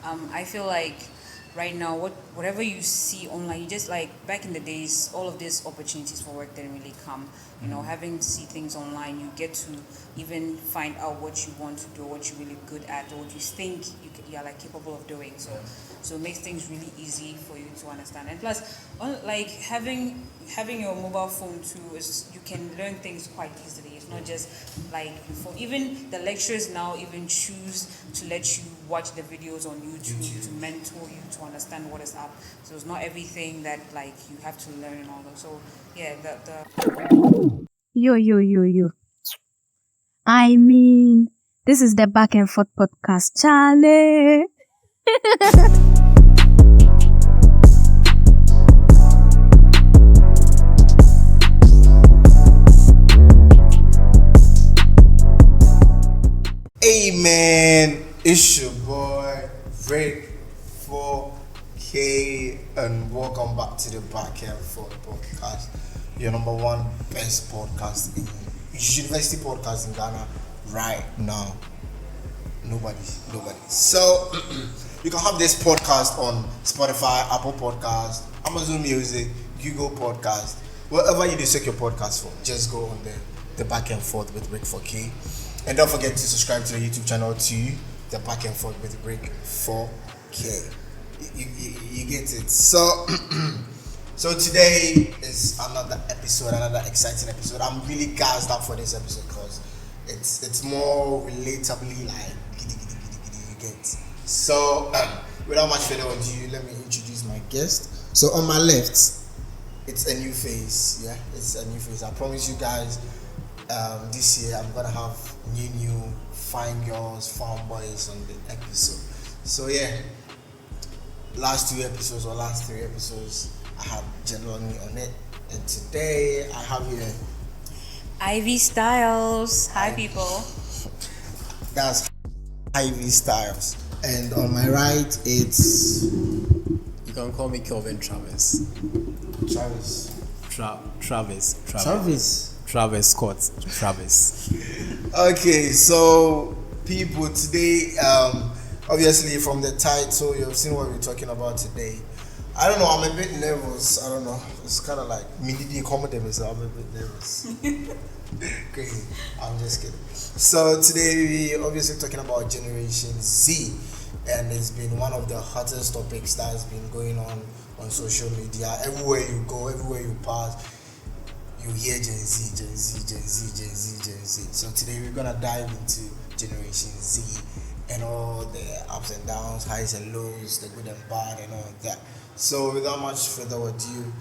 I feel like right now, whatever you see online, you just like back in the days, all of these opportunities for work didn't really come. Having see things online, you get to even find out what you want to do, what you're really good at, or what you think you're like capable of doing. So it makes things really easy for you to understand. And plus, like having your mobile phone too, is you can learn things quite easily. It's not just like before. Even the lecturers now even choose to let you watch the videos on YouTube to mentor you to understand what is up. So it's not everything that like you have to learn and all that. So yeah, the Yo. I mean, this is the Back and Forth podcast, Charlie. Hey man, it's your boy Rick 4K and welcome back to the Back and Forth podcast. Your number one best podcast in university podcast in Ghana right now. Nobody. So you can have this podcast on Spotify, Apple Podcast, Amazon Music, Google Podcast, wherever you check your podcast for. Just go on there, the Back and Forth with Rick 4K. And don't forget to subscribe to the YouTube channel to the Back and Forth with Rick 4K. You get it. So today is another episode, another exciting episode. I'm really gassed up for this episode because it's more relatably like giddy, you get. So without much further ado, let me introduce my guest. So on my left, it's a new face. Yeah, it's a new face. I promise you guys. This year I'm gonna have new fine girls, fine boys on the episode. So yeah, last 3 episodes I had genuinely on it, and today I have here Ivy Styles. Hi people. That's Ivy Styles, and on my right it's You can call me KELVIN Travis. Travis Scott Travis. Okay, so people, today, obviously from the title, you've seen what we're talking about today. I don't know, I'm a bit nervous. I don't know. It's kind of like, so I'm a bit nervous. Crazy. I'm just kidding. So today, we're obviously talking about Generation Z. And it's been one of the hottest topics that has been going on social media. Everywhere you go, everywhere you pass, you hear Gen Z. So today we're gonna dive into Generation Z and all the ups and downs, highs and lows, the good and bad, and all of that. So without much further ado,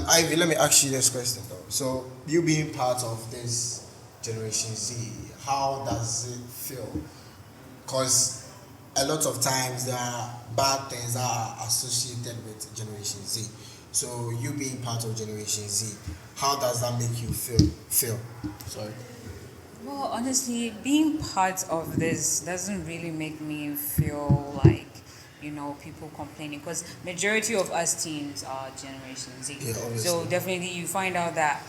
Ivy, let me ask you this question though. So you being part of this Generation Z, how does it feel? Because a lot of times there are bad things that are associated with Generation Z. So you being part of Generation Z, how does that make you feel? Sorry. Well, honestly, being part of this doesn't really make me feel like, people complaining, because majority of us teens are Generation Z. Yeah, obviously. So definitely you find out that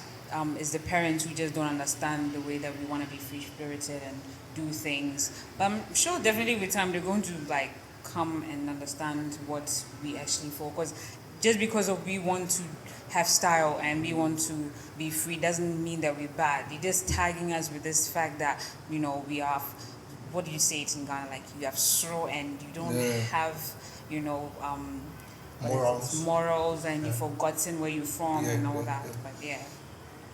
it's the parents who just don't understand the way that we want to be free-spirited and do things. But I'm sure definitely with time they're going to like come and understand what we actually for, because just because of we want to have style and we want to be free doesn't mean that we're bad. They're just tagging us with this fact that we have, what do you say it in Ghana, like you have straw and you don't have morals and you've forgotten where you're from and all that. But yeah.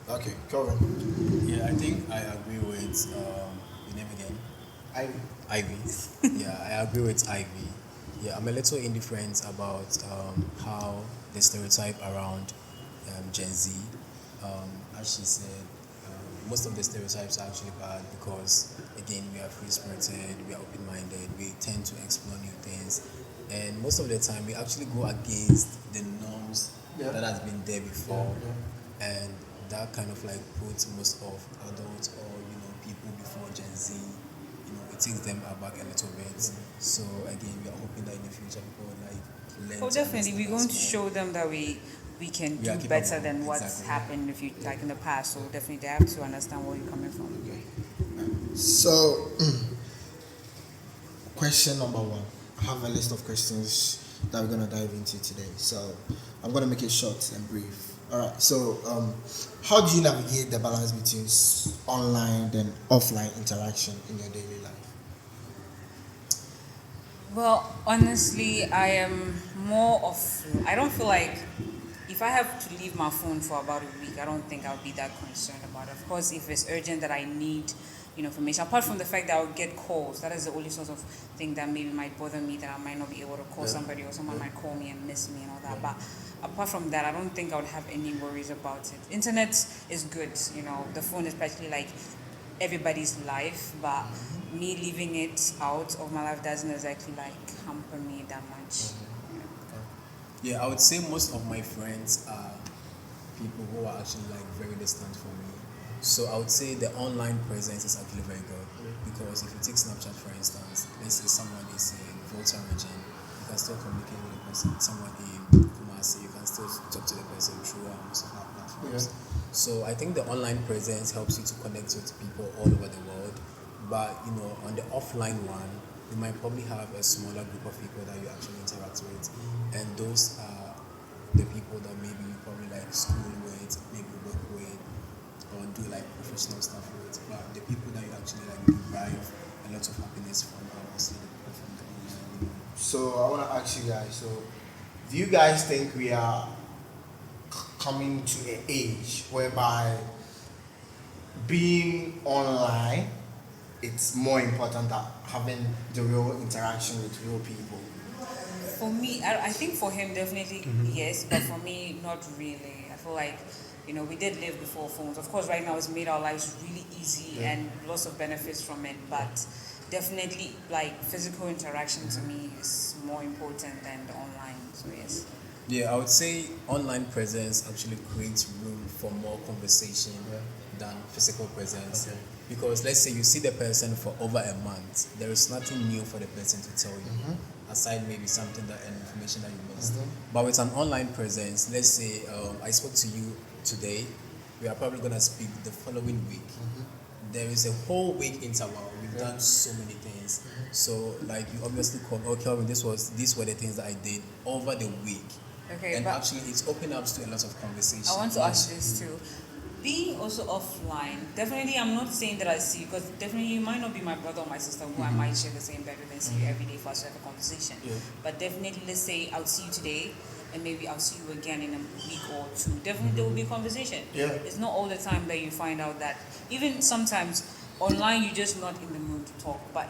Okay, Kelvin. Yeah, I think I agree with your name again. Ivy. Yeah, I agree with Ivy. Yeah, I'm a little indifferent about how the stereotype around Gen Z. As she said, most of the stereotypes are actually bad because, again, we are free-spirited, we are open-minded, we tend to explore new things, and most of the time we actually go against the norms that has been there before, and that kind of like puts most of adults or people before Gen Z, it takes them aback a little bit. So again, we are hoping that in the future people would like learn. Oh, definitely, we're going to show them that we can do better than what's happened if you like in the past. So definitely they have to understand where you're coming from. So question number one. have a list of questions that we're gonna dive into today. So I'm gonna make it short and brief. All right. So how do you navigate the balance between online and offline interaction in your daily life? Well, honestly, I am more of. I don't feel like if I have to leave my phone for about a week, I don't think I'll be that concerned about it. Of course, if it's urgent that I need, information. Apart from the fact that I'll get calls, that is the only sort of thing that maybe might bother me, that I might not be able to call somebody, or someone might call me and miss me and all that. But apart from that, I don't think I would have any worries about it. Internet is good, the phone is practically like everybody's life, but me leaving it out of my life doesn't exactly like hamper me that much. Yeah, I would say most of my friends are people who are actually like very distant from me. So I would say the online presence is actually very good, because if you take Snapchat for instance, let's say someone is in Volta region, you can still communicate with the person. Someone in Kumasi, you can still talk to the person through some platforms. So I think the online presence helps you to connect with people all over the world. But on the offline one, you might probably have a smaller group of people that you actually interact with, and those are the people that maybe you probably like school with, maybe work with, or do like professional stuff with. But the people that you actually like derive a lot of happiness from are mostly the people from the online. So I want to ask you guys. So, do you guys think we are coming to an age whereby being online, it's more important than having the real interaction with real people? For me, I think for him definitely yes, but for me not really. I feel like we did live before phones. Of course, right now it's made our lives really easy and lots of benefits from it, but definitely like physical interaction to me is more important than the online. So yes. Yeah, I would say online presence actually creates room for more conversation than physical presence. Okay. Because let's say you see the person for over a month, there is nothing new for the person to tell you, aside maybe something an information that you missed. But with an online presence, let's say I spoke to you today, we are probably gonna speak the following week. There is a whole week interval. We've done so many things. So like you obviously called, oh Kelvin, these were the things that I did over the week. Okay, And but actually it's opened up to a lot of conversation. I want to ask this too. Being also offline, definitely I'm not saying that I see you, because definitely you might not be my brother or my sister who I might share the same bed with and see you every day for us to have a conversation. But definitely, let's say I'll see you today and maybe I'll see you again in a week or two. Definitely there will be a conversation. It's not all the time that you find out that, even sometimes online you're just not in the mood to talk, but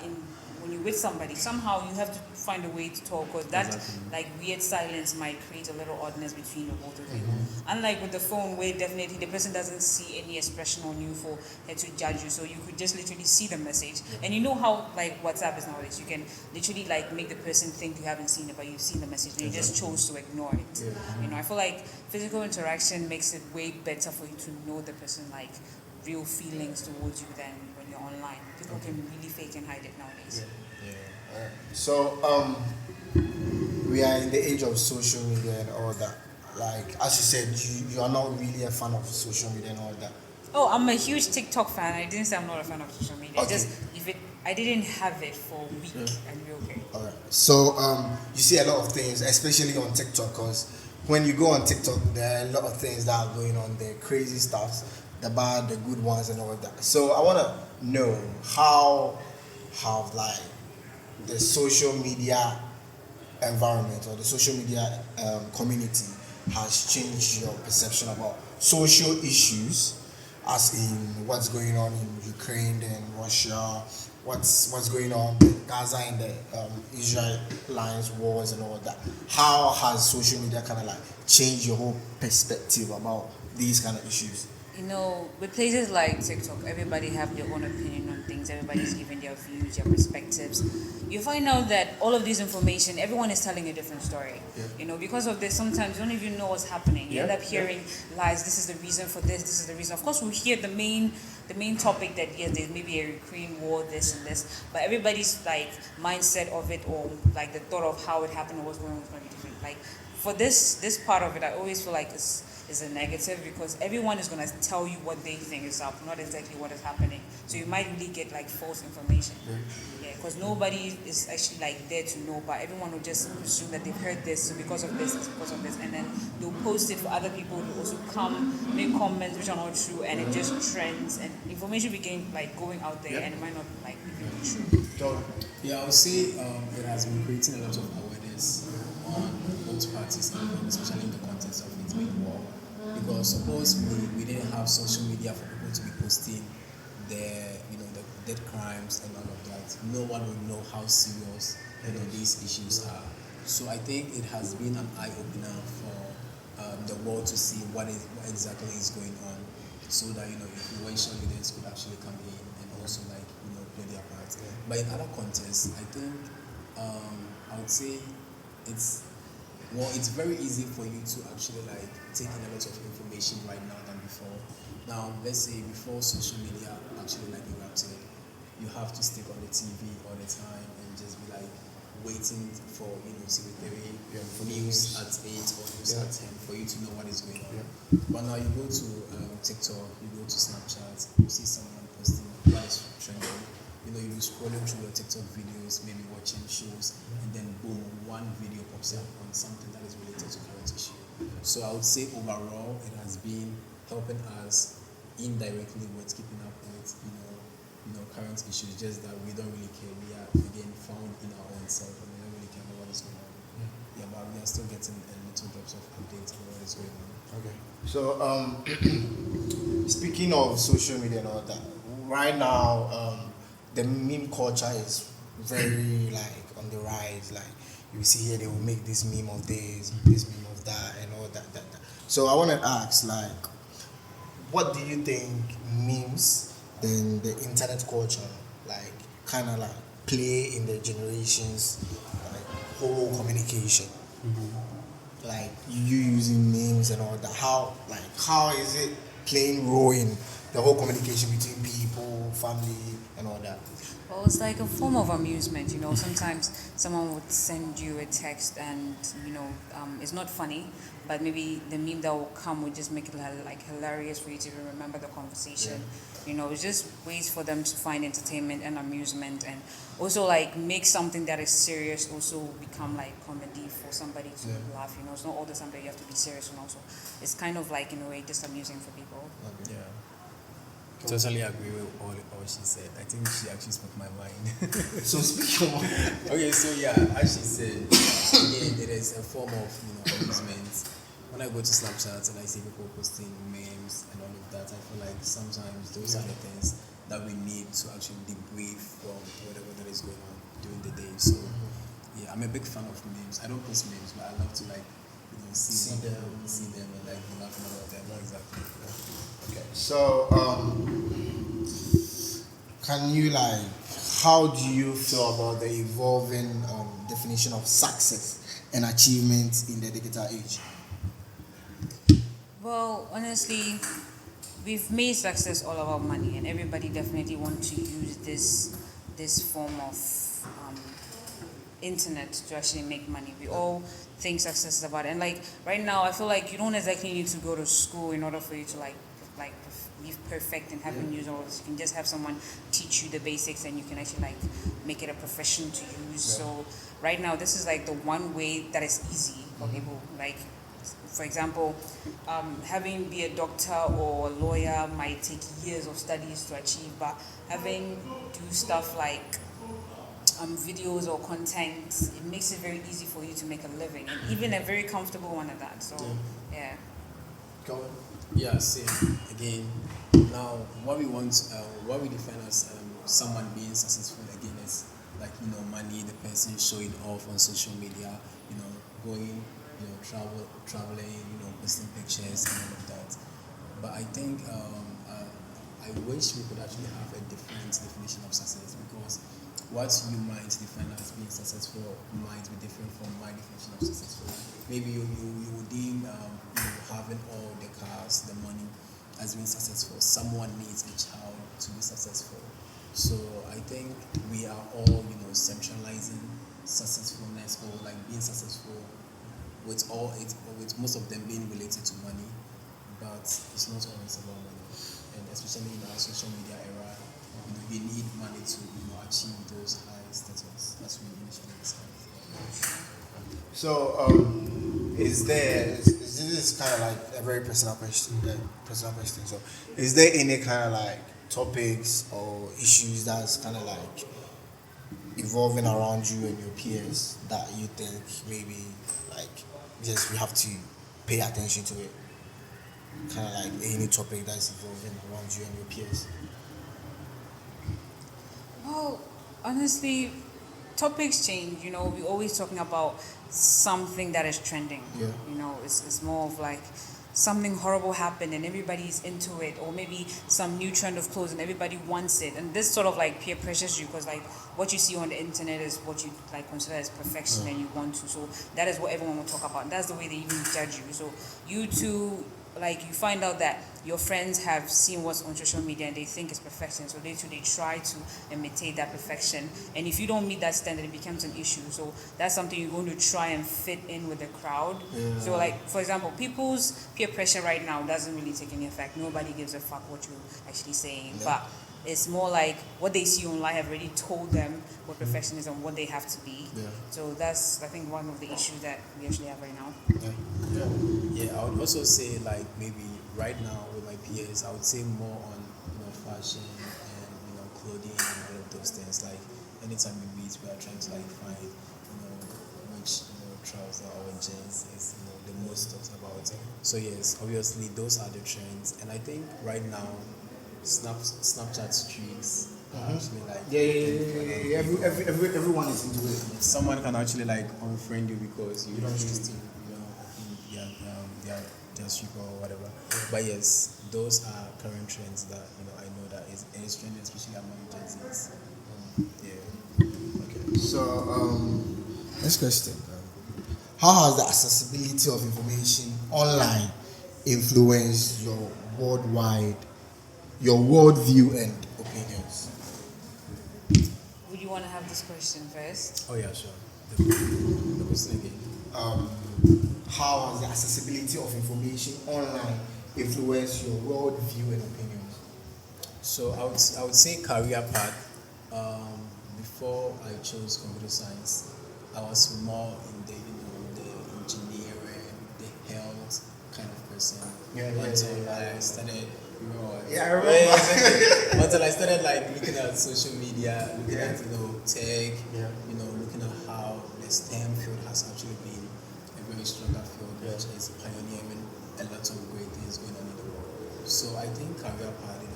when you're with somebody, somehow you have to find a way to talk, because that like weird silence might create a little oddness between the both of you. Unlike with the phone, where definitely the person doesn't see any expression on you for her to judge you, so you could just literally see the message. And you know how like WhatsApp is nowadays, you can literally like make the person think you haven't seen it, but you've seen the message and you just chose to ignore it. I feel like physical interaction makes it way better for you to know the person, like real feelings towards you, than when you're online. People can really fake and hide it nowadays. So we are in the age of social media and all that. Like as you said, you are not really a fan of social media and all that. Oh, I'm a huge TikTok fan. I didn't say I'm not a fan of social media. Okay. Just I didn't have it for a week, and we're okay. All right. So you see a lot of things, especially on TikTok, because when you go on TikTok, there are a lot of things that are going on there, crazy stuff, the bad, the good ones, and all that. So I want to know how have like the social media environment or the social media community has changed your perception about social issues, as in what's going on in Ukraine and Russia, what's going on in Gaza and the Israel-Lions wars and all that. How has social media kind of like changed your whole perspective about these kind of issues? With places like TikTok, everybody have their own opinion on things. Everybody's giving their views, their perspectives. You find out that all of this information, everyone is telling a different story. Because of this, sometimes you don't even know what's happening. You end up hearing lies. This is the reason for this. This is the reason. Of course, we hear the main the main topic that yes, there's maybe a Ukraine war, this and this, but everybody's like mindset of it, or like the thought of how it happened or what's going on is going to be different. Like for this part of it, I always feel like is a negative, because everyone is going to tell you what they think is up, not exactly what is happening. So you might really get like false information. Yeah, because nobody is actually like there to know, but everyone will just assume that they've heard this, so because of this, it's because of this, and then they'll post it for other people to also come, make comments which are not true, and it just trends, and information became like going out there, and it might not like even be true. So, Yeah, I would say it has been creating a lot of awareness on both parties, especially in the context of it being war. Because suppose we didn't have social media for people to be posting their, the dead crimes and all of that, no one would know how serious, these issues are. So I think it has been an eye opener for the world to see what exactly is going on, so that influential leaders could actually come in and also play their part. But in other contexts, I think I would say it's very easy for you to actually take in a lot of information right now than before. Now, let's say before social media actually erupted, you have to stick on the TV all the time and just be waiting for secretary news at 8 or news at 10 for you to know what is going on. But now you go to TikTok, you go to Snapchat, you see someone posting what is trending. You'll be scrolling through your TikTok videos, maybe watching shows, and then boom, one video pops up on something that is related to current issue. So I would say overall, it has been helping us indirectly with keeping up with current issues. Just that we don't really care. We are again found in our own self, and we don't really care about what is going on. Yeah, but we are still getting a little drops of updates on what is going on. okay. So speaking of social media and all that, right now the meme culture is very on the rise. You see here, they will make this meme of this meme of that, and all that. So I want to ask, what do you think memes, then the internet culture, kind of play in the generations, whole communication? You using memes and all that. How is it playing role in the whole communication between people, family, and all that? Well, it's like a form of amusement, Sometimes someone would send you a text and, it's not funny, but maybe the meme that will come would just make it hilarious for you to even remember the conversation. It's just ways for them to find entertainment and amusement, and also make something that is serious also become comedy for somebody to laugh. It's not all the time that you have to be serious, and also it's kind of in a way just amusing for people. Yeah. Totally agree with all she said. I think she actually spoke my mind. So speak on. Okay, so yeah, as she said, again, it is a form of amusement. When I go to Snapchat and I see people posting memes and all of that, I feel like sometimes those are the things that we need to actually debrief from whatever that is going on during the day. So yeah, I'm a big fan of memes. I don't post memes, but I love to see them and laugh about them. Exactly. Okay. So can you how do you feel about the evolving definition of success and achievement in the digital age? Well, honestly, we've made success all about money, and everybody definitely wants to use this form of internet to actually make money. We all think success is about it. And right now, I feel like you don't exactly need to go to school in order for you to be perfect and have a news all this. You can just have someone teach you the basics, and you can actually make it a profession to use. So right now, this is the one way that is easy for people. For example, be a doctor or a lawyer might take years of studies to achieve, but do stuff videos or content, it makes it very easy for you to make a living, and even a very comfortable one at that. So yeah. Go on. Yeah, same. Again, now what we define as someone being successful again is money, the person showing off on social media, going, traveling, posting pictures and all of that. But I think I wish we could actually have a different definition of success, because what you might define as being successful might be different from my definition of successful. Maybe you would deem having all the cars, the money has been successful. Someone needs a child to be successful. So I think we are all, centralizing successfulness or like being successful with most of them being related to money, but it's not always about money. And especially in our social media era, we need money to achieve those high status as we initially discussed. So, this is kind of like a very personal question. So, is there any kind of like topics or issues that's kind of like evolving around you and your peers that you think maybe like just we have to pay attention to it? Kind of like any topic that's evolving around you and your peers. Well, honestly, topics change. We're always talking about something that is trending. Yeah. It's more of like something horrible happened and everybody's into it, or maybe some new trend of clothes and everybody wants it, and this sort of like peer pressures you because like what you see on the internet is what you like consider as perfection and you want to. So that is what everyone will talk about. That's the way they even judge you. So you too, like you find out that your friends have seen what's on social media and they think it's perfection, so they try to imitate that perfection, and if you don't meet that standard it becomes an issue. So that's something you're going to try and fit in with the crowd. So like for example, people's peer pressure right now doesn't really take any effect. Nobody gives a fuck what you're actually saying, but it's more like what they see online have already told them what perfection is and what they have to be. So that's I think one of the issues that we actually have right now. I would also say like maybe right now with my peers, I would say more on fashion and clothing and all of those things. Like anytime we meet, we are trying to like find which trouser or jeans is the most talked about. So yes, obviously those are the trends, and I think right now Snapchat streaks are actually like Everyone is into it. someone can actually like unfriend you because you don't used to their streak or whatever. But yes, those are current trends that I know that is trending, especially among Gen Zs. Okay. So next question. How has the accessibility of information online influenced your worldview and opinions? Would you want to have this question first? Oh yeah, sure. The question again. How has the accessibility of information online influenced your worldview and opinions? So I would say career path. Before I chose computer science, I was more in the the engineering, the health kind of person. Until I started. I remember. Until I started like looking at social media, looking at tech, looking at how the STEM field has actually been a very stronger field, which is pioneering a lot of great things going on in the world. So I think career path it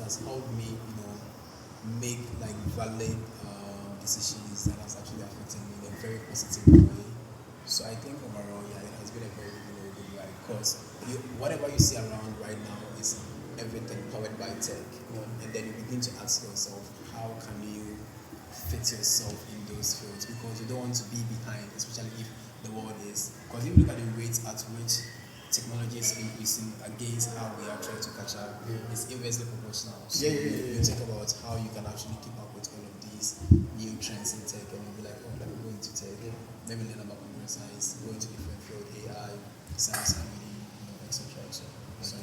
has helped me, make like valid decisions that has actually affected me in a very positive way. So I think overall, it has been a very good ride because whatever you see around right now is everything powered by tech, and then you begin to ask yourself, how can you fit yourself in those fields, because you don't want to be behind, especially if the world is, because if you look at the rates at which technology is increasing against how we are trying to catch up, it's inversely proportional. So you think about how you can actually keep up with all of these new trends in tech, and you'll be like, oh, let me go into tech, let me learn about computer science, go into different fields, AI, science, etc. So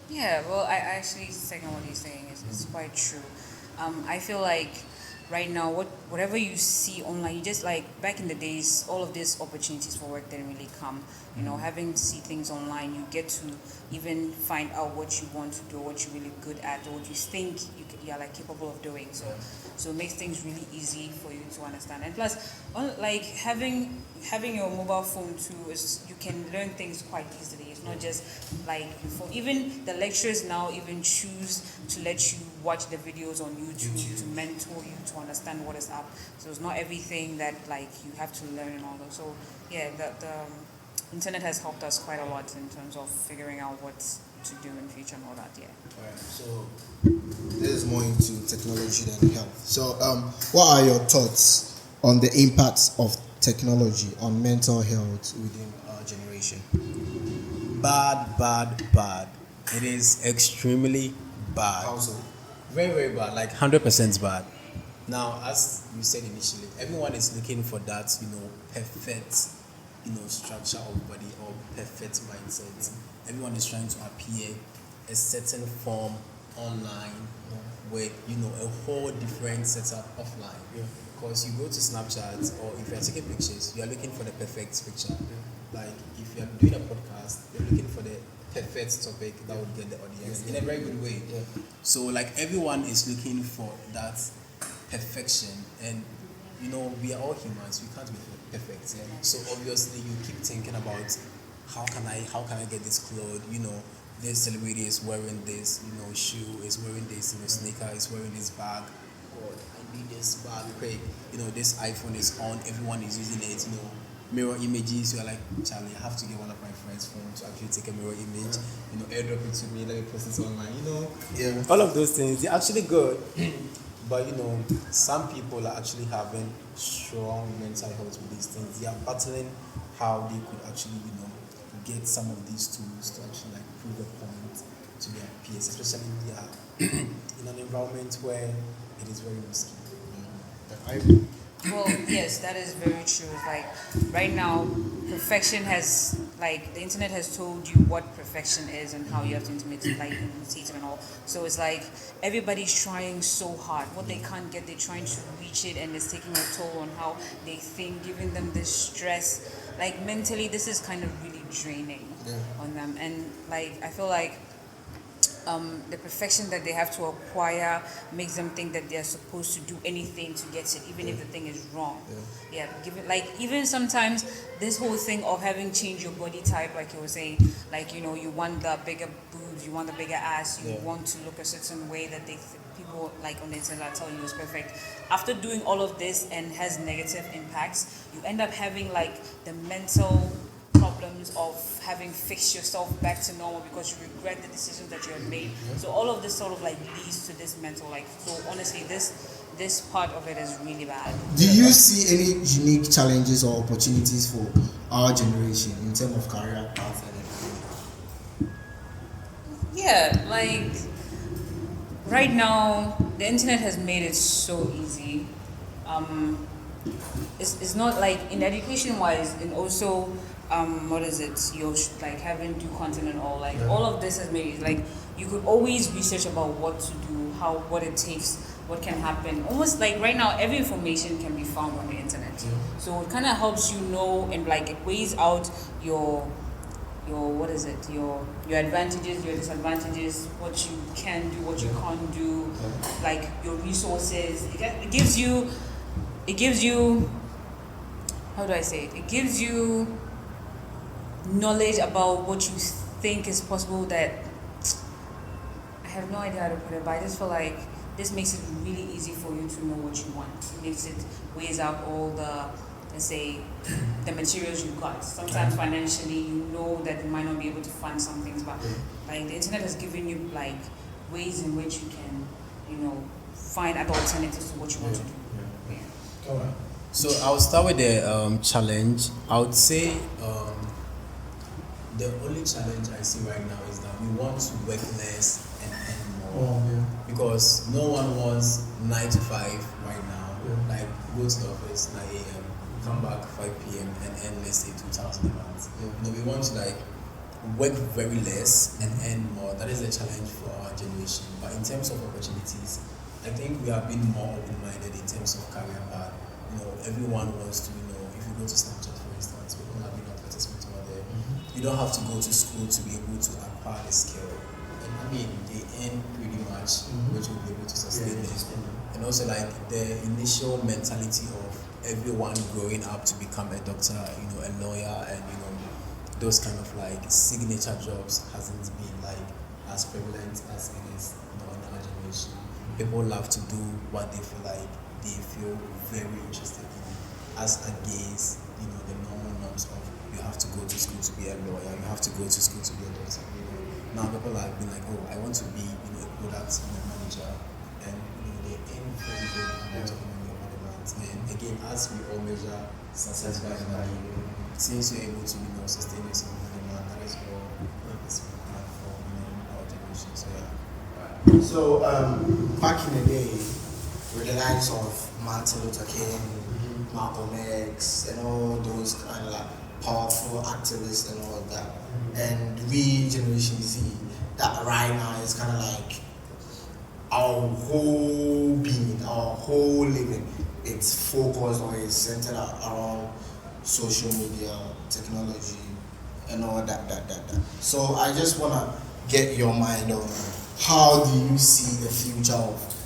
Yeah, well, I actually second what he's saying. It's quite true. I feel like right now, whatever you see online, you just like back in the days, all of these opportunities for work didn't really come. Having see things online, you get to even find out what you want to do, what you're really good at, or what you think you're like capable of doing. So it makes things really easy for you to understand. And plus, like having your mobile phone too, is you can learn things quite easily. It's not just like your phone. Even the lecturers now even choose to let you watch the videos on YouTube to mentor you to understand what is up. So it's not everything that like you have to learn and all that. So yeah, the internet has helped us quite a lot in terms of figuring out what to do in the future and all that. Yeah. Alright, so this is more into technology than health. So what are your thoughts on the impacts of technology on mental health within our generation? Bad. It is extremely bad. Also, Very, very bad, like 100% bad. Now, as you said initially, everyone is looking for that, perfect, structure of body or perfect mindset. Everyone is trying to appear a certain form online with, a whole different setup offline. Because you go to Snapchat or if you're taking pictures, you are looking for the perfect picture. Like if you're doing a podcast, you're looking for the perfect topic that would get the audience in a very good way. So like everyone is looking for that perfection, and we are all humans. We can't be perfect. So obviously you keep thinking about how can I get this clothes? This celebrity is wearing this, shoe is wearing this, sneaker is wearing this bag. God, I need this bag quick. This iPhone is on, everyone is using it. Mirror images. You're like, Charlie, I have to get one of my friends' phone to actually take a mirror image. Airdrop it to me, let me post it online. All of those things, they're actually good. But some people are actually having strong mental health with these things. They are battling how they could actually, get some of these tools to actually like prove a point to their peers, especially if they are in an environment where it is very risky. Well, yes, that is very true. Like right now, perfection has the internet has told you what perfection is and how you have to imitate it and all. So it's like everybody's trying so hard. What they can't get, they're trying to reach it, and it's taking a toll on how they think, giving them this stress. Like mentally, this is kind of really draining on them. And I feel like the perfection that they have to acquire makes them think that they're supposed to do anything to get it, even if the thing is wrong. Even sometimes this whole thing of having changed your body type, like you were saying, you want the bigger boobs, you want the bigger ass, you want to look a certain way that people on the internet tell you is perfect. After doing all of this and has negative impacts, you end up having the mental problems of having fixed yourself back to normal because you regret the decisions that you have made. So all of this sort of leads to this mental so honestly this part of it is really bad. do you see any unique challenges or opportunities for our generation in terms of career path and everything? Yeah, right now the internet has made it so easy. It's not in education wise, and also what is it? You're having to do content and all. All of this has made it you could always research about what to do, what it takes, what can happen. Almost right now, every information can be found on the internet. So it kind of helps and it weighs out your what is it? Your advantages, your disadvantages, what you can do, what you can't do, your resources. It gives you. How do I say it? It gives you knowledge about what you think is possible that I have no idea how to put it, but I just feel like this makes it really easy for you to know what you want. It makes it weighs out all the, let's say, the materials you got. Sometimes financially you know that you might not be able to fund some things, but the internet has given you ways in which you can, find other alternatives to what you want to do. Alright. So I'll start with the challenge. I would say the only challenge I see right now is that we want to work less and earn more. Because no one wants 9 to 5 right now. Go to the office 9 a.m., come back 5 p.m. and earn let's say 2,000 a month. We want to work very less and earn more. That is a challenge for our generation. But in terms of opportunities, I think we have been more open-minded in terms of career path. Everyone wants to, if you go to Snapchat, for instance, people have been advertisements over there. You don't have to go to school to be able to acquire the skill. And they earn pretty much, which will be able to sustain them. And also, the initial mentality of everyone growing up to become a doctor, a lawyer, and, those kind of signature jobs hasn't been as prevalent as it is in our generation. People love to do what they feel very interested in, as against the normal norms of you have to go to school to be a lawyer, you have to go to school to be a doctor. Now people have been I want to be a product manager, and they earn very good amount of money over the month. And again, as we all measure success by money, since you're able to sustain yourself in the month, that is all this platform, our generation. So yeah. So back in the day, with the likes of Martin Luther King, Malcolm X, and all those kind of like powerful activists and all that, and we Generation Z, that right now is kind of like our whole being, our whole living. It's focused or it's centered around social media, technology, and all that. So I just wanna get your mind on how do you see the future of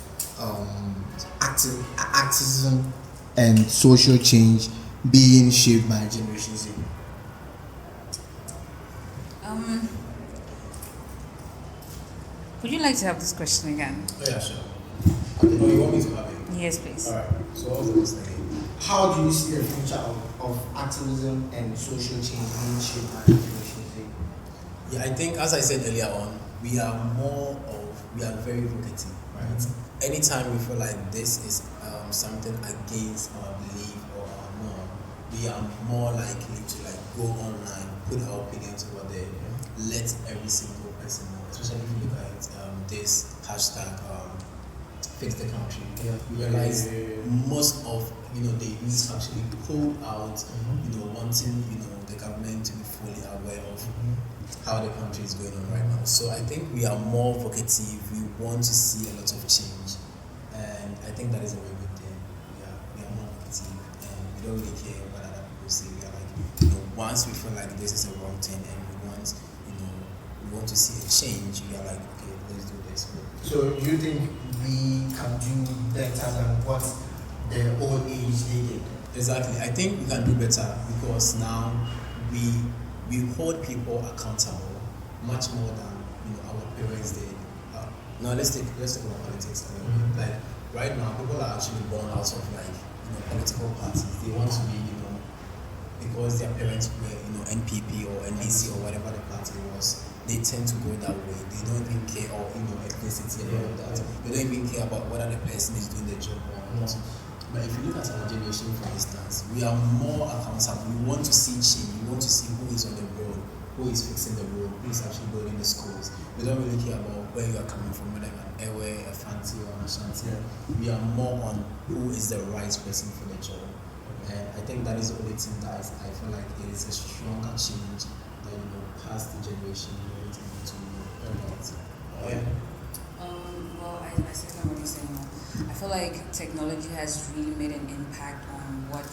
activism and social change being shaped by Generation Z? Would you like to have this question again? Oh yeah, sure. Okay. Oh, you want me to have it? Yes, please. All right. So what was the first thing? How do you see the future of activism and social change being shaped by Generation Z? Yeah, I think as I said earlier on, we are very vocative, right? Anytime we feel like this is something against our belief or our norm, we are more likely to like go online, put our opinions over there, let every single person know. Especially if you look at this hashtag fix the country. Yeah. You realize most of the youth actually pulled out, wanting the government to be fully aware of how the country is going on right now. So I think we are more vocative. We want to see a lot of change, and I think that is a very good thing. We are more vocative, and we don't really care what other people say. We are like, once we feel like this is a wrong thing, and we want to see a change, we are like, okay, let's do this. So you think we can do better than what the old age they did? Exactly. I think we can do better because now we hold people accountable much more than our parents did. Now let's talk about politics a little bit. Like right now, people are actually born out of political parties. They want to be because their parents were NPP or NDC or whatever the party was. They tend to go that way. They don't even care or ethnicity and all of that. They don't even care about whether the person is doing the job or not. But if you look at our generation, for instance, we are more accountable. We want to see change. We want to see who is on the road, who is fixing the road, who is actually building the schools. We don't really care about where you are coming from, whether you're an Ewe, a Fanti, or an Ashanti. We are more on who is the right person for the job. And I think that is the only thing that I feel like it is a stronger change than past the generation to Well, I second what you're saying. I feel like technology has really made an impact on what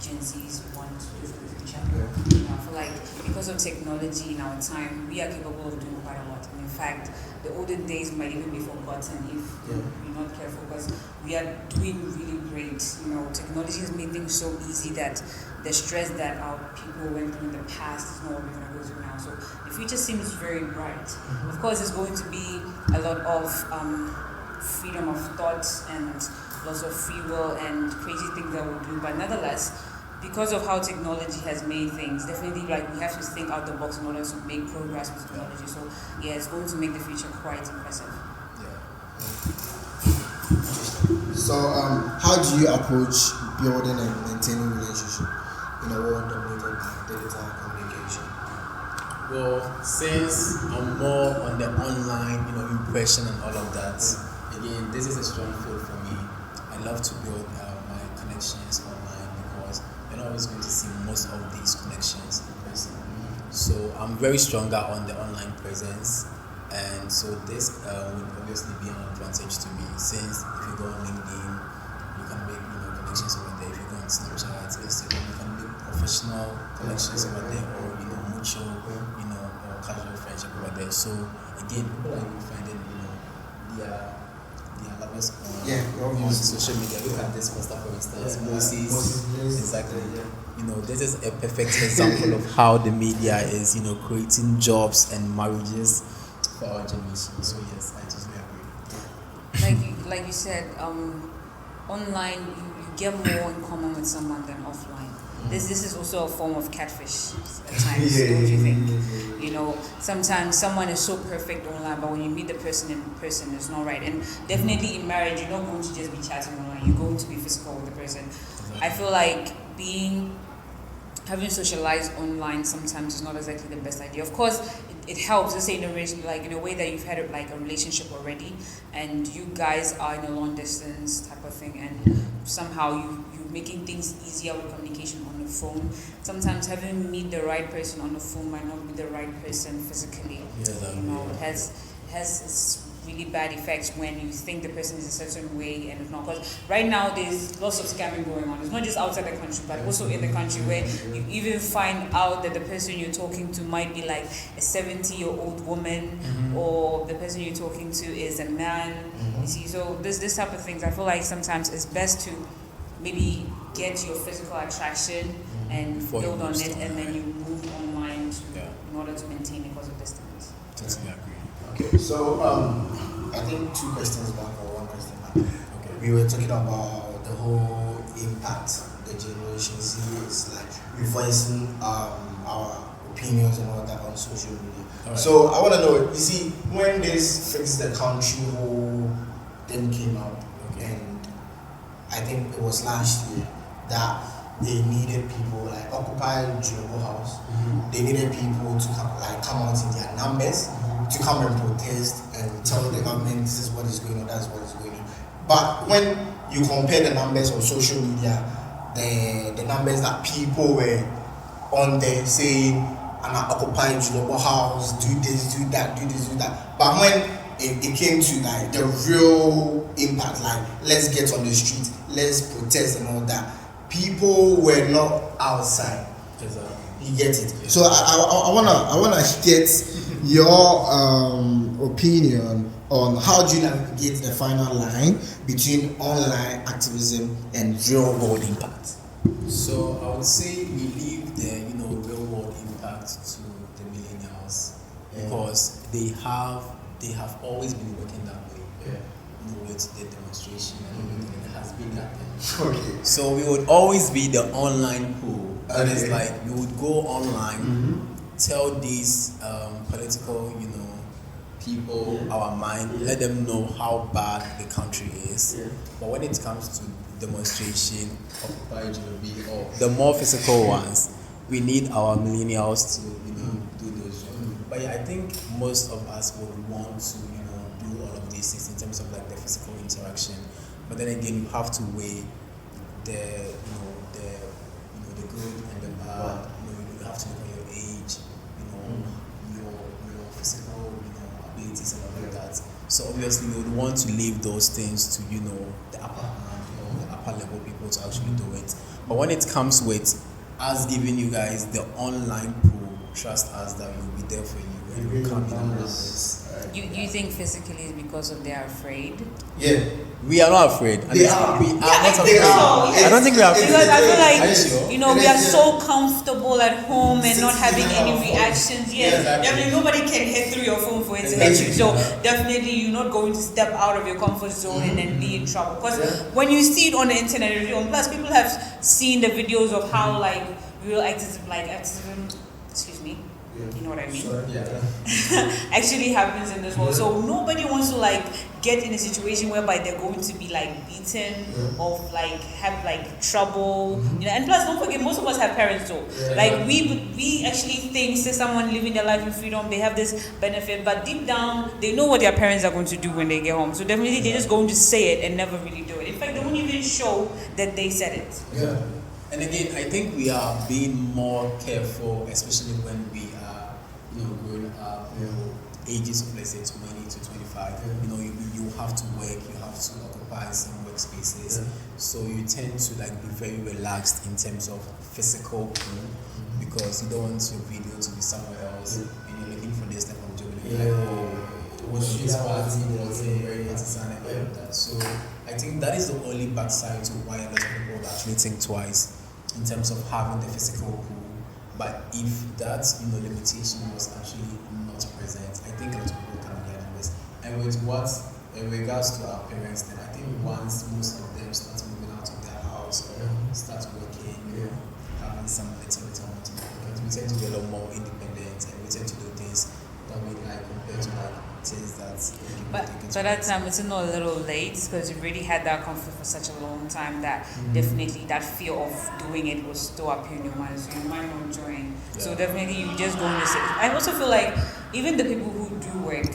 Gen Zs want to do for the future. I feel like because of technology in our time, we are capable of doing quite a lot. And in fact, the olden days might even be forgotten if we're not careful, because we are doing really great. Technology has made things so easy that the stress that our people went through in the past is not what we're going to go through now. So the future seems very bright. Of course, there's going to be a lot of freedom of thought and lots of free will and crazy things that we'll do, but nonetheless, because of how technology has made things, definitely we have to think out the box in order to make progress with technology. So yeah, it's going to make the future quite impressive. So how do you approach building and maintaining relationship in a world dominated by digital communication? Well, since I'm more on the online, impression and all of that, again, this is a strong field for me. I love to build my connections online because you're not always going to see most of these connections in person. So I'm very stronger on the online presence, and so this would obviously be an advantage to me, since if you go on LinkedIn, you can make connections over there. If you go on Snapchat, Instagram, you can make professional connections over there, or mutual, or casual friendship over there. So again, people are even finding their lovers on social media. Look at this poster, for instance, Moses. Exactly. This is a perfect example of how the media is, creating jobs and marriages for our generation. So yes, I totally agree. Like you said, online you get more in common with someone than offline. This is also a form of catfish at times, don't you think? Sometimes someone is so perfect online, but when you meet the person in person, it's not right. And definitely in marriage, you're not going to just be chatting online. You're going to be physical with the person. Exactly. I feel like having socialized online sometimes is not exactly the best idea. Of course, it helps. Let's say in a in a way that you've had like a relationship already, and you guys are in a long distance type of thing, and somehow you're making things easier with communication on the phone. Sometimes having meet the right person on the phone might not be the right person physically. It has its really bad effects when you think the person is a certain way and it's not. Because right now there's lots of scamming going on. It's not just outside the country, but also in the country, where you even find out that the person you're talking to might be like a 70-year-old woman, or the person you're talking to is a man. You see, so this type of things, I feel like sometimes it's best to maybe get your physical attraction and build on it, and then you move online in order to maintain it because of distance. Totally agree. Okay, so I think 2 questions back or 1 question back. Okay. We were talking about the whole impact the generation is like voicing our opinions and all that on social media. Right. So I want to know, you see, when this Fix the Country whole thing came out, and I think it was last year that they needed people like Occupy Global House. They needed people to come out in their numbers to come and protest and tell the government this is what is going on, that's what is going on. But when you compare the numbers on social media, the numbers that people were on there saying, I'm at Occupy Global House, do this, do that, do this, do that. But when it came to like the real impact, like let's get on the street, let's protest and all that, people were not outside. You get it? So I wanna get your opinion on how do you navigate the final line between online activism and real world impact. So I would say we leave the real world impact to the millennials, because they have always been working that way. With the demonstration and everything, it has been that thing. Okay. So we would always be the online pool. That is like we would go online, tell these political, people our mind, let them know how bad the country is. But when it comes to demonstration, or the more physical ones, we need our millennials to do those jobs. But I think most of us would want to do all of these things in terms of like the physical interaction. But then again, you have to weigh the the good and the bad. You have to look at your age, your physical, abilities and all of that. So obviously, you would want to leave those things to the upper hand or the upper level people to actually do it. But when it comes with us giving you guys the online pool, trust us that we'll be there for you and we'll come in and run this. You think physically is because of they are afraid? Yeah. We are not afraid. We are. We are not afraid. I don't think we are afraid. Because I feel like, are you sure? we are so comfortable at home and not having any reactions. Yes, definitely nobody can hit through your phone for it to hit you. So definitely you're not going to step out of your comfort zone and then be in trouble. Because when you see it on the internet, plus people have seen the videos of how real activism, excuse me, you know what I mean? Sure. Yeah. Actually happens in this world. So nobody wants to get in a situation whereby they're going to be beaten or have trouble. And plus don't forget, most of us have parents too. We actually think someone living their life in freedom, they have this benefit, but deep down they know what their parents are going to do when they get home. So definitely they're just going to say it and never really do it. In fact, they won't even show that they said it. Yeah. And again, I think we are being more careful, especially when we are, growing up, ages of let's say 20 to 25. You have to work, you have to occupy some workspaces. So you tend to be very relaxed in terms of physical pain, because you don't want your video to be somewhere else and you're looking for this type of job. And you're this party was very partisan and all of that. So I think that is the only backside to why a lot of people actually think twice in terms of having the physical pool. But if that limitation was actually not present, I think a lot of people can get this. And with what in regards to our parents, then I think once most of them start moving out of their house or start working, having some little more to do, we tend to be a lot more independent and we tend to do things that we like compared to things that. But take it. by that time, it's not a little late because you already had that conflict for such a long time that definitely that fear of doing it was still up in your mind, so you might not join. So definitely you just go in this. I also feel like even the people who do work,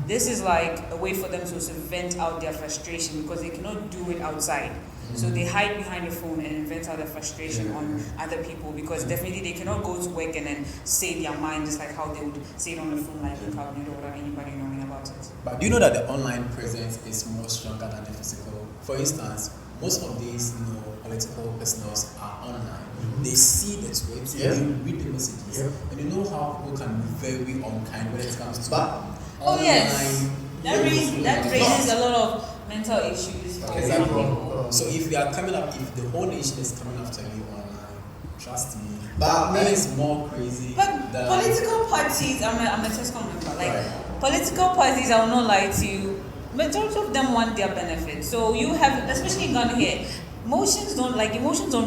this is like a way for them to also vent out their frustration because they cannot do it outside. So they hide behind the phone and vent out their frustration on other people because definitely they cannot go to work and then say their mind just like how they would say it on the phone like without anybody knowing about it. But do you know that the online presence is more stronger than the physical? For instance, most of these, political personals are online. They see the tweets, they read the messages, and you know how people can be very unkind when it comes to online. Yes, that raises a lot of mental issues for some people. So if we are coming up, if the whole nation is coming after you online, trust me, But that is more crazy. But than political parties, I'm a TESCOM member. Like political parties, I will not lie to you. Majority of them want their benefit. So you have, especially in Ghana here, emotions don't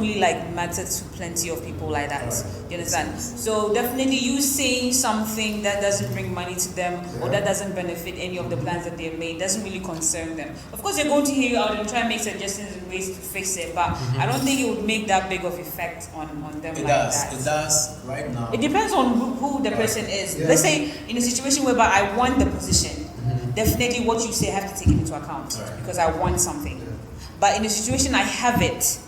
really matter to plenty of people like that. You understand? So definitely you saying something that doesn't bring money to them or that doesn't benefit any of the plans that they've made doesn't really concern them. Of course they're going to hear you out and try and make suggestions and ways to fix it, but I don't think it would make that big of effect on them it like does. that. It does right now. It depends on who the person is. Let's say in a situation whereby I want the position, definitely what you say I have to take it into account because I want something. But in a situation I have it,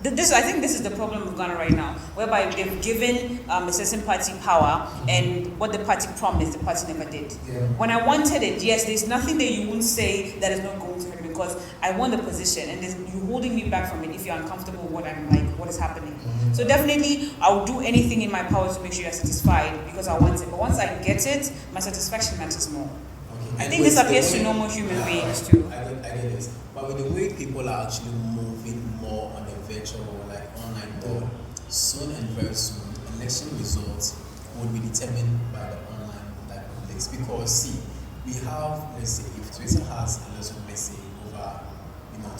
I think this is the problem with Ghana right now, whereby they've given a certain party power, and what the party promised, the party never did. When I wanted it, yes, there's nothing that you won't say that is not going to happen because I want the position, and you're holding me back from it if you're uncomfortable with what is happening. So definitely, I'll do anything in my power to make sure you're satisfied because I want it. But once I get it, my satisfaction matters more. I think this appears to normal human beings too. I get this. But with the way people are actually moving more on the virtual or like online board, soon and very soon, election results will be determined by the online place. Because see, we have, let's say, if Twitter has a lot of, let's say, over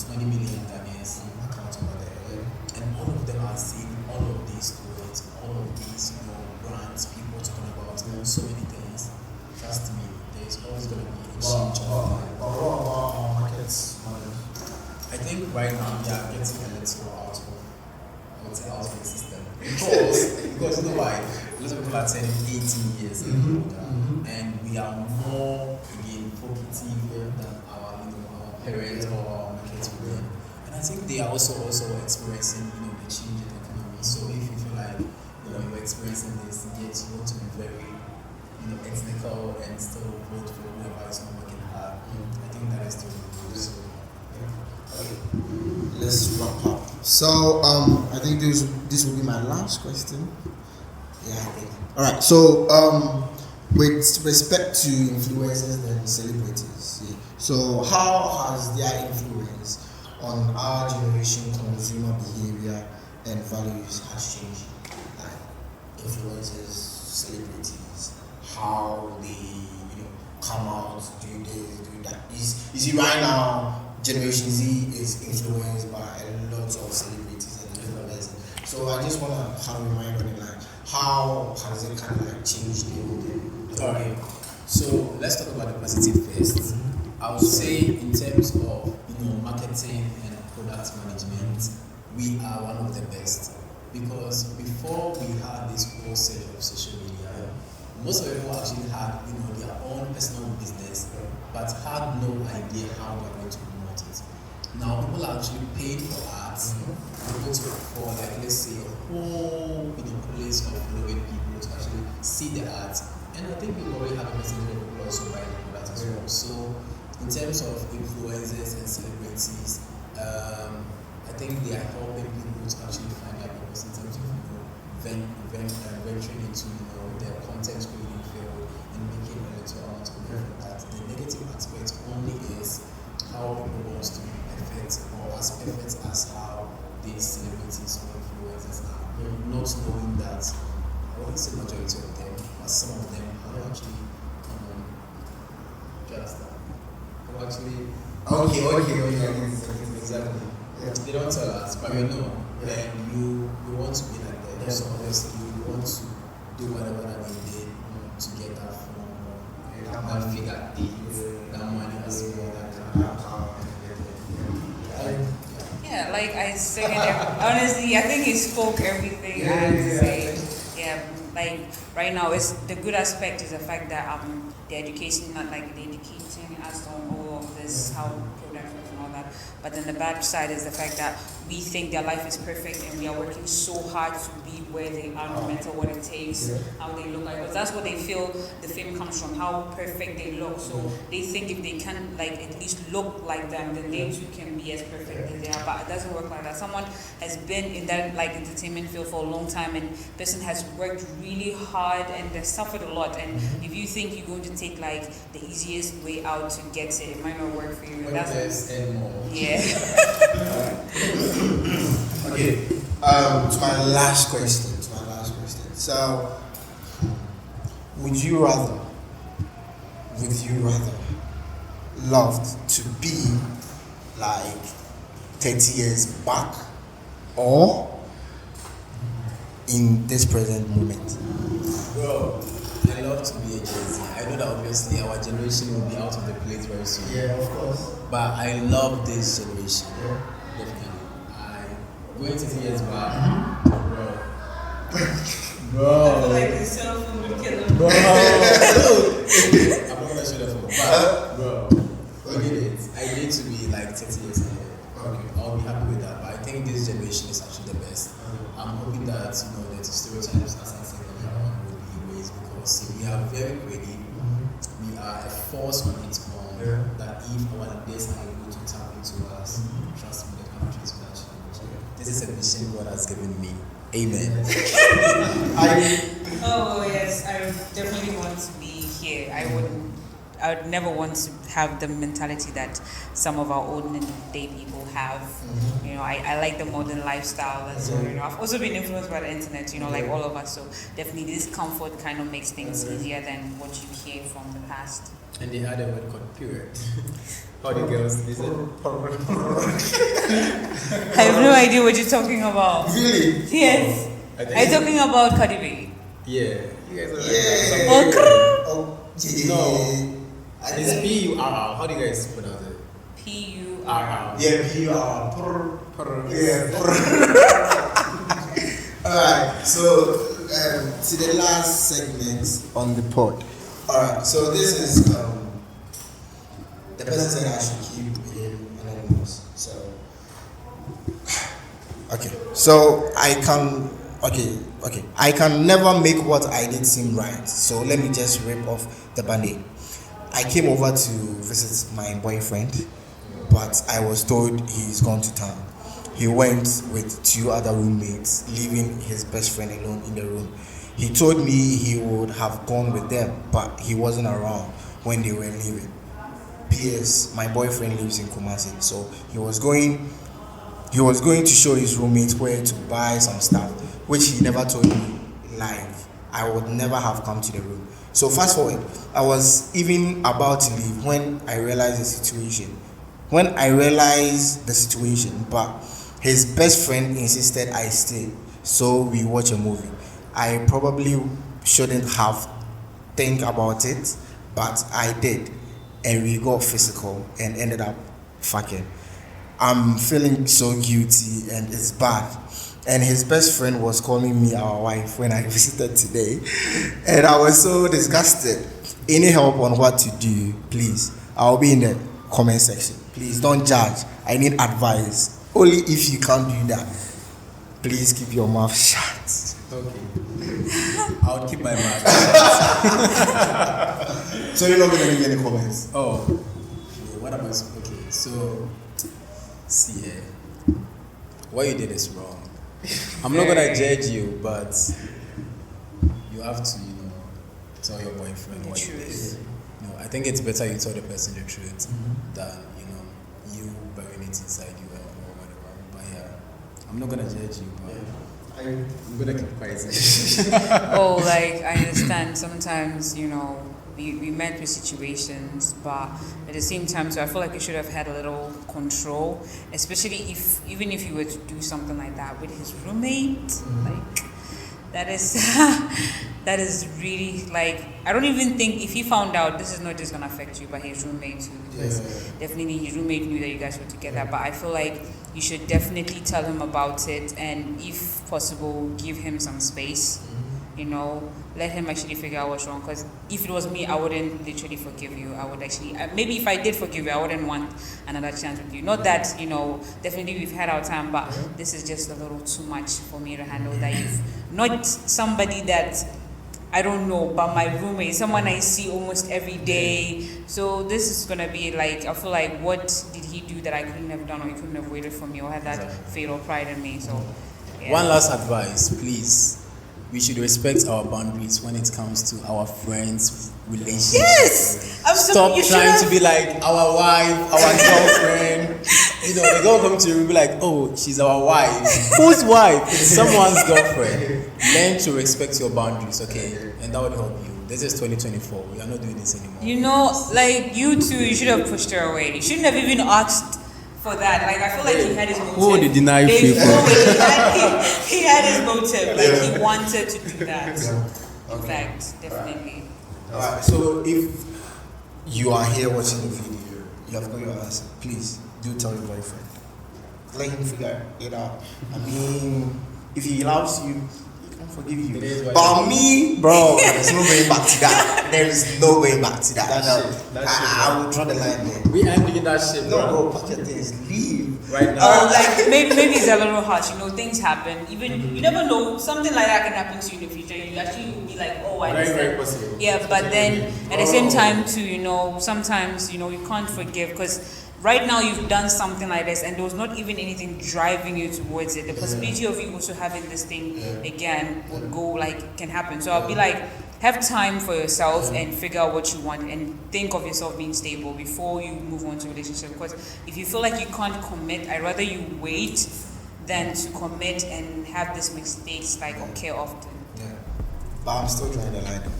20 million Ghanaians accounts over there, and all of them are seeing all of these tweets, all of these brands, people talking about so many things. Trust me, there's always going to be a change. I think right now we are getting a little out of the system because you know why? A lot of people are turning 18 years and older, and we are more again formative than our parents or our markets were. And I think they are also experiencing the change in the economy. So if you feel like you're experiencing this, yet you want to be very ethnical and still vote for whoever is not working hard, I think that is still good. So, Okay, let's wrap up. So, I think this will be my last question. Yeah, I think. All right. So, with respect to influencers and celebrities, so how has their influence on our generation consumer behavior and values has changed? Like influencers, celebrities, how they come out, do this, do that. You see, right now, Generation Z is influenced by a lot of celebrities and influencers. So I just want to have a mind on it, like how has it kind of changed the whole thing? Alright, so let's talk about the positive first. I would say in terms of marketing and product management, we are one of the best because before we had this whole set of social media, most of the people actually had their own personal business, but had no idea how they were going to promote it. Now people are actually paid for ads, for like let's say a whole place of following people to actually see the ads, and I think we already have a percentage of people also buying the product as well. So in terms of influencers and celebrities, I think they are helping people to actually find their purpose in terms of venturing into their content creating field and making a little amount of money from that. The negative aspect only is how people want to be perfect or as perfect as how these celebrities or influencers are. Not knowing that, I wouldn't say majority of them, but some of them have actually just actually exactly. They don't tell us, but we know. And you want to be like that. So obviously you want to do whatever that they did to get that from that figure 8, that money has more Yeah, like I second. Honestly, I think he spoke everything I had to say. Yeah, like right now, it's the good aspect is the fact that the education, not like the educating us on all of this, how productive and all that. But then the bad side is the fact that we think their life is perfect and we are working so hard to be where they are, no matter what it takes, how they look like. Because that's what they feel the fame comes from, how perfect they look. So they think if they can like at least look like them, then they too can be as perfect as they are. But it doesn't work like that. Someone has been in that like entertainment field for a long time, and person has worked really hard and they suffered a lot. And if you think you're going to take like the easiest way out to get it might not work for you. That's anymore. Yeah. Okay. To my last question. So, would you rather loved to be like 30 years back or in this present moment? Bro, I love to be a Gen Z. I know that obviously our generation will be out of the place very soon. Yeah, of course. But I love this generation. Definitely. Going 30 years back, bro. Like the cell phone would kill him. Bro. I'm not gonna show that phone. But, bro, forget it. I need to be like 30 years ahead. Okay. I'll be happy with that. But I think this generation is actually the best. I'm hoping that, the stereotypes as I said earlier will be erased because we are very creative. We are a force on its own. That if our leaders are able to tap into us, trust me, the country will change. This is a mission God has given me. Amen. Oh yes, I definitely want to be here. I would never want to have the mentality that some of our olden day people have. I like the modern lifestyle and so I've also been influenced by the internet, like all of us. So definitely this comfort kind of makes things easier than what you hear from the past. And they had a word called PURR. How the girls listen. I have no idea what you're talking about. Really? Yes. Are you talking about Cardi B? Yeah. You guys are No. It's PURR. How do you guys pronounce it? PURR. Yeah, PURR. Yeah. Alright, so to the last segment on the pod. Alright, so this is the person said I should keep him anonymous. So I can never make what I did seem right. So let me just rip off the band-aid. I came over to visit my boyfriend, but I was told he's gone to town. He went with 2 other roommates, leaving his best friend alone in the room. He told me he would have gone with them, but he wasn't around when they were leaving. P.S. My boyfriend lives in Kumasi, so he was going to show his roommates where to buy some stuff, which he never told me live. I would never have come to the room. So fast forward, I was even about to leave when I realized the situation. But his best friend insisted I stay, so we watch a movie. I probably shouldn't have think about it, but I did, and we got physical and ended up fucking. I'm feeling so guilty and it's bad. And his best friend was calling me our wife when I visited today, and I was so disgusted. Any help on what to do, please? I'll be in the comment section. Please don't judge. I need advice. Only if you can't do that, please keep your mouth shut. Okay. I'll keep my mouth shut. So you're not gonna leave any comments? Oh. What am I supposed? Okay, so see here. What you did is wrong. I'm not gonna judge you, but you have to, tell your boyfriend what you did. I think it's better you tell the person the truth than you burying it inside you or whatever. But yeah, I'm not gonna judge you, but I'm gonna keep quiet. Oh, like I understand. Sometimes we met with situations, but at the same time, so I feel like you should have had a little control, especially even if you were to do something like that with his roommate, like that is that is really like, I don't even think if he found out, this is not just gonna affect you, but his roommate too. Because definitely his roommate knew that you guys were together. But I feel like you should definitely tell him about it, and if possible, give him some space. You know, let him actually figure out what's wrong. Because if it was me, I wouldn't literally forgive you. I would actually, maybe if I did forgive you, I wouldn't want another chance with you. Not that, you know, definitely we've had our time, but this is just a little too much for me to handle. That you've not somebody that I don't know, but my roommate, someone I see almost every day. So this is gonna be like, I feel like, what did he do that I couldn't have done, or he couldn't have waited for me, or had that fatal pride in me? So yeah. One last advice, please. We should respect our boundaries when it comes to our friends' relationships. Yes! Stop trying to be like our wife, our girlfriend. You know, the girl coming to you will be like, oh, she's our wife. Whose wife? It's someone's girlfriend. Learn to respect your boundaries, okay? And that will help you. This is 2024. We are not doing this anymore. You know, like, you two, you should have pushed her away. You shouldn't have even asked for that. Like, I feel like he had his motive. Who would you deny free for? He had his motive. Like, he wanted to do that. In fact, definitely. Alright, so if you are here watching the video, you have got your answer, please do tell your boyfriend. Let him figure it out. I mean, if he loves you, he can forgive you. But me, bro, there's no going back to that. There is no going back to that. I will draw the line there. We ain't doing that shit, No, bro, pack your things, leave. Right now. Like, maybe it's a little harsh. You know, things happen. Even you never know, something like that can happen to you in the future. You actually will be like, oh, I understand. Very possible. Yeah, but then at the same time too, you know, sometimes, you know, you can't forgive because right now you've done something like this and there was not even anything driving you towards it. The possibility of you also having this thing again would go, like, can happen. So I'll be like, have time for yourself and figure out what you want and think of yourself being stable before you move on to a relationship. Because if you feel like you can't commit, I'd rather you wait than to commit and have these mistakes like occur often. Yeah. But I'm still trying to line up.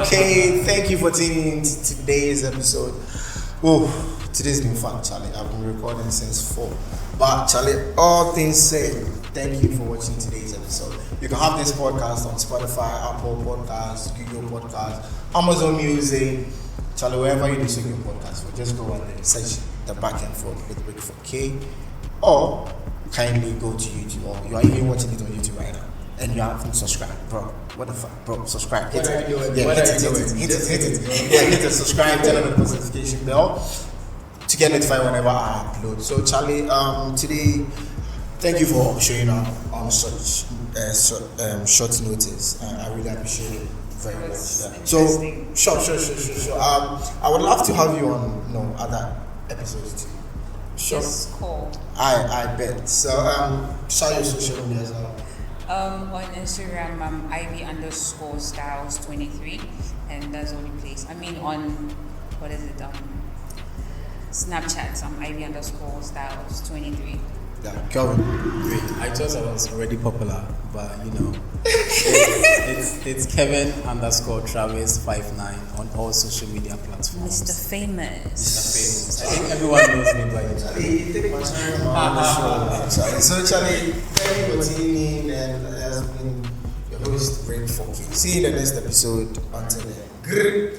Okay, thank you for tuning in to today's episode. Oh, today's been fun, Charlie. I've been recording since 4. But Charlie, all things said, thank you for watching today's episode. You can have this podcast on Spotify, Apple Podcasts, Google Podcasts, Amazon Music, Charlie, wherever you listen to your podcast. Just go on there, search The Back and Forth with Rick for K, or kindly go to YouTube, or you are even watching it on YouTube right now and you haven't subscribed, bro. What the fuck, bro? Subscribe, hit it. Yeah, hit it. Yeah, hit the subscribe, turn on the notification bell to get notified whenever I upload. So Charlie, today, thank you for showing up on such short notice. I really appreciate it very much. Yeah. So sure. I would love to have you on other episodes too. Sure. Yes, cool. I bet. So share your social media as well. On Instagram, I'm Ivy_Styles23, and that's the only place. I mean, on what is it? Snapchat, I'm Ivy_Styles23. Yeah, Kelvin. Great. I thought I was already popular, but you know, it's Kevin_Travis59 on all social media platforms. Mr. Famous. I think everyone knows me by now. So Charlie, thank you for tuning in, and has been your host, Rick Forky. See you in the next episode. Until then.